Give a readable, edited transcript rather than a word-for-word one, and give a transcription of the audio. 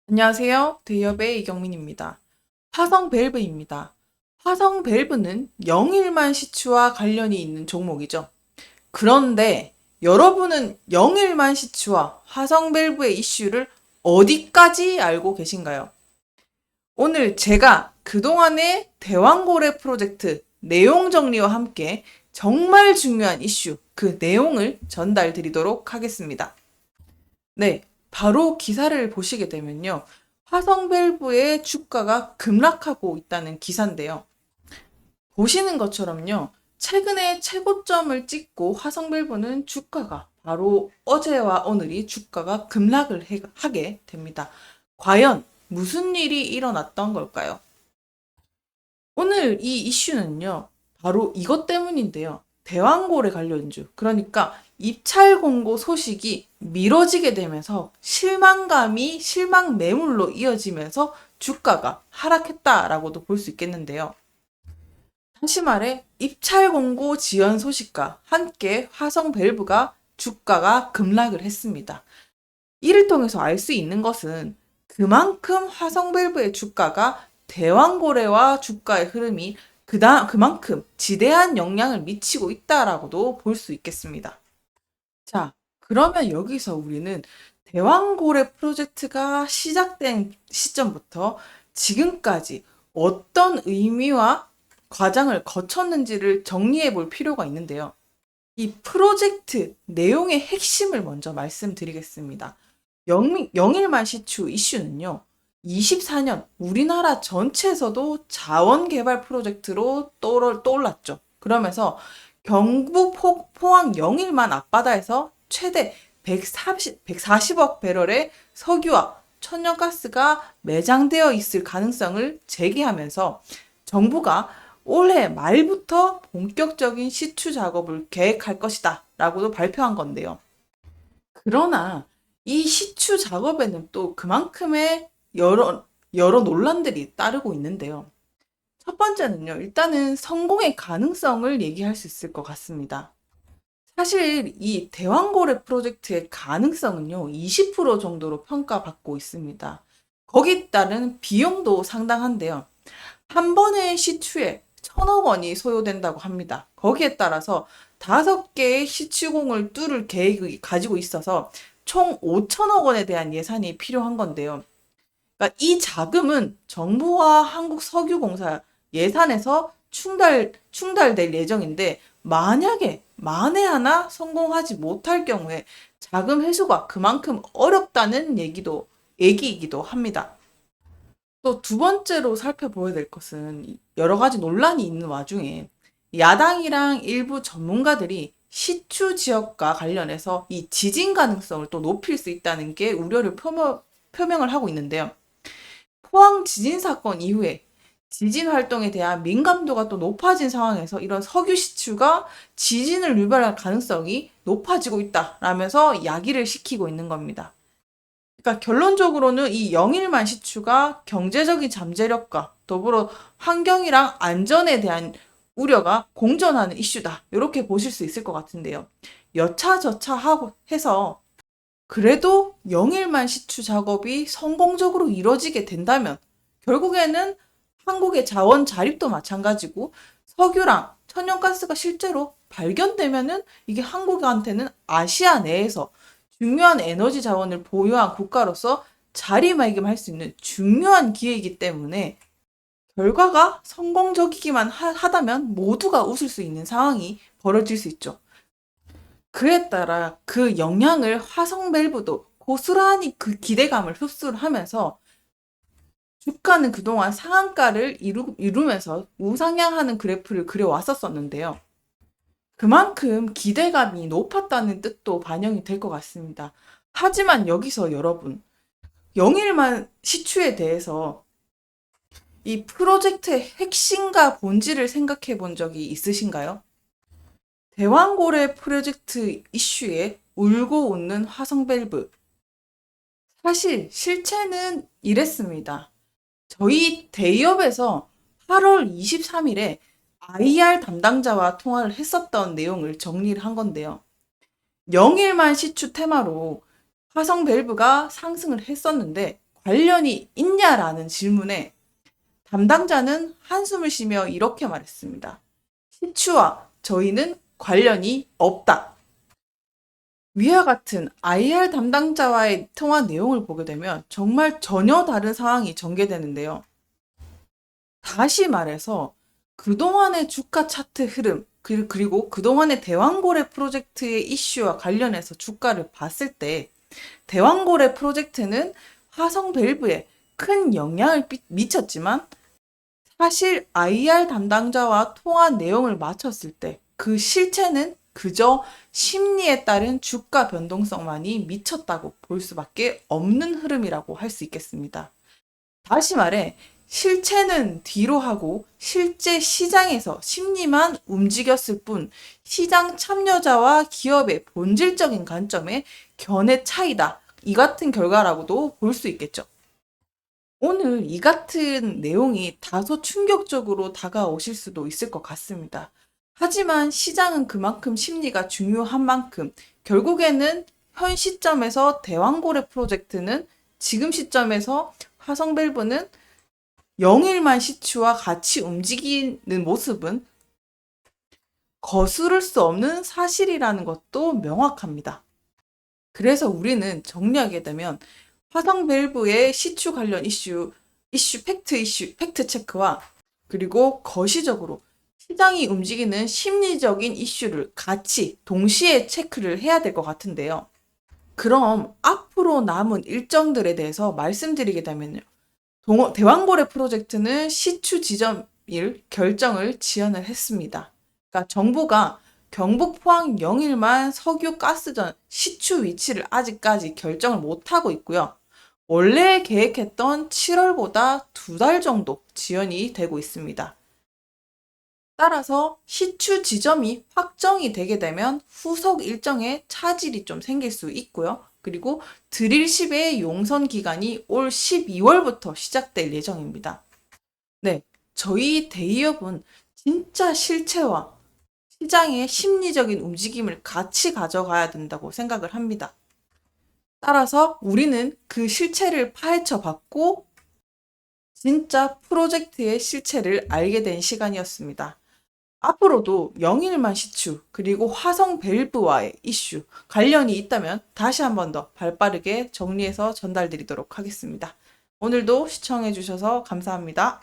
안녕하세요. 대기업의 이경민입니다. 화성 밸브입니다. 화성 밸브는 영일만 시추와 관련이 있는 종목이죠. 그런데 여러분은 영일만 시추와 화성 밸브의 이슈를 어디까지 알고 계신가요? 오늘 제가 그동안의 대왕고래 프로젝트 내용 정리와 함께 정말 중요한 이슈, 그 내용을 전달 드리도록 하겠습니다. 네, 바로 기사를 보시게 되면요. 화성 밸브의 주가가 급락하고 있다는 기사인데요. 보시는 것처럼요. 최근에 최고점을 찍고 화성 밸브는 주가가 바로 어제와 오늘이 주가가 급락을 하게 됩니다. 과연 무슨 일이 일어났던 걸까요? 오늘 이 이슈는요, 바로 이것 때문인데요. 대왕고래 관련주, 그러니까 입찰 공고 소식이 미뤄지게 되면서 실망감이 실망 매물로 이어지면서 주가가 하락했다라고도 볼 수 있겠는데요. 다시 말해, 입찰 공고 지연 소식과 함께 화성 밸브가 주가가 급락을 했습니다. 이를 통해서 알 수 있는 것은 그만큼 화성 밸브의 주가가 대왕고래와 주가의 흐름이 그만큼 지대한 영향을 미치고 있다라고도 볼 수 있겠습니다. 자, 그러면 여기서 우리는 대왕고래 프로젝트가 시작된 시점부터 지금까지 어떤 의미와 과정을 거쳤는지를 정리해 볼 필요가 있는데요. 이 프로젝트 내용의 핵심을 먼저 말씀드리겠습니다. 영일만 시추 이슈는요. 24년 우리나라 전체에서도 자원 개발 프로젝트로 떠올랐죠. 그러면서 경북 포항 영일만 앞바다에서 최대 140억 배럴의 석유와 천연가스가 매장되어 있을 가능성을 제기하면서 정부가 올해 말부터 본격적인 시추 작업을 계획할 것이다 라고도 발표한 건데요. 그러나 이 시추 작업에는 또 그만큼의 여러 논란들이 따르고 있는데요. 첫 번째는요, 일단은 성공의 가능성을 얘기할 수 있을 것 같습니다. 사실 이 대왕고래 프로젝트의 가능성은요, 20% 정도로 평가받고 있습니다. 거기에 따른 비용도 상당한데요. 한 번의 시추에 1,000억 원이 소요된다고 합니다. 거기에 따라서 5개의 시추공을 뚫을 계획을 가지고 있어서 총 5천억 원에 대한 예산이 필요한 건데요. 그러니까 이 자금은 정부와 한국석유공사 예산에서 충달될 예정인데 만에 하나 성공하지 못할 경우에 자금 회수가 그만큼 어렵다는 얘기이기도 합니다. 또 두 번째로 살펴봐야 될 것은 여러 가지 논란이 있는 와중에 야당이랑 일부 전문가들이 시추 지역과 관련해서 이 지진 가능성을 또 높일 수 있다는 게 우려를 표명을 하고 있는데요. 포항 지진 사건 이후에 지진 활동에 대한 민감도가 또 높아진 상황에서 이런 석유 시추가 지진을 유발할 가능성이 높아지고 있다라면서 야기를 시키고 있는 겁니다. 그러니까 결론적으로는 이 영일만 시추가 경제적인 잠재력과 더불어 환경이랑 안전에 대한 우려가 공존하는 이슈다. 이렇게 보실 수 있을 것 같은데요. 여차저차하고 해서 그래도 영일만 시추 작업이 성공적으로 이루어지게 된다면 결국에는 한국의 자원 자립도 마찬가지고 석유랑 천연가스가 실제로 발견되면은 이게 한국한테는 아시아 내에서 중요한 에너지 자원을 보유한 국가로서 자리매김할 수 있는 중요한 기회이기 때문에 결과가 성공적이기만 하다면 모두가 웃을 수 있는 상황이 벌어질 수 있죠. 그에 따라 그 영향을 화성 밸브도 고스란히 그 기대감을 흡수를 하면서 주가는 그동안 상한가를 이루면서 우상향하는 그래프를 그려왔었었는데요. 그만큼 기대감이 높았다는 뜻도 반영이 될 것 같습니다. 하지만 여기서 여러분, 영일만 시추에 대해서 이 프로젝트의 핵심과 본질을 생각해 본 적이 있으신가요? 대왕고래 프로젝트 이슈에 울고 웃는 화성 밸브. 사실 실체는 이랬습니다. 저희 대기업에서 8월 23일에 IR 담당자와 통화를 했었던 내용을 정리를 한 건데요. 영일만 시추 테마로 화성 밸브가 상승을 했었는데 관련이 있냐라는 질문에 담당자는 한숨을 쉬며 이렇게 말했습니다. 시추와 저희는 관련이 없다. 위와 같은 IR 담당자와의 통화 내용을 보게 되면 정말 전혀 다른 상황이 전개되는데요. 다시 말해서 그동안의 주가 차트 흐름, 그리고 그동안의 대왕고래 프로젝트의 이슈와 관련해서 주가를 봤을 때 대왕고래 프로젝트는 화성 밸브에 큰 영향을 미쳤지만 사실 IR 담당자와 통화 내용을 맞췄을 때 그 실체는 그저 심리에 따른 주가 변동성만이 미쳤다고 볼 수밖에 없는 흐름이라고 할 수 있겠습니다. 다시 말해 실체는 뒤로 하고 실제 시장에서 심리만 움직였을 뿐 시장 참여자와 기업의 본질적인 관점의 견해 차이다. 이 같은 결과라고도 볼 수 있겠죠. 오늘 이 같은 내용이 다소 충격적으로 다가오실 수도 있을 것 같습니다. 하지만 시장은 그만큼 심리가 중요한 만큼 결국에는 현 시점에서 대왕고래 프로젝트는 지금 시점에서 화성밸브는 영일만 시추와 같이 움직이는 모습은 거스를 수 없는 사실이라는 것도 명확합니다. 그래서 우리는 정리하게 되면 화성밸브의 시추 관련 팩트 체크와 그리고 거시적으로 시장이 움직이는 심리적인 이슈를 같이 동시에 체크를 해야 될 것 같은데요. 그럼 앞으로 남은 일정들에 대해서 말씀드리게 되면요. 대왕고래 프로젝트는 시추 지점일 결정을 지연을 했습니다. 그러니까 정부가 경북 포항 영일만 석유 가스전 시추 위치를 아직까지 결정을 못하고 있고요. 원래 계획했던 7월보다 2달 정도 지연이 되고 있습니다. 따라서 시추 지점이 확정이 되게 되면 후속 일정에 차질이 좀 생길 수 있고요. 그리고 드릴십의 용선 기간이 올 12월부터 시작될 예정입니다. 네, 저희 대기업은 진짜 실체와 시장의 심리적인 움직임을 같이 가져가야 된다고 생각을 합니다. 따라서 우리는 그 실체를 파헤쳐 봤고 진짜 프로젝트의 실체를 알게 된 시간이었습니다. 앞으로도 영일만 시추 그리고 화성 밸브와의 이슈 관련이 있다면 다시 한 번 더 발빠르게 정리해서 전달드리도록 하겠습니다. 오늘도 시청해 주셔서 감사합니다.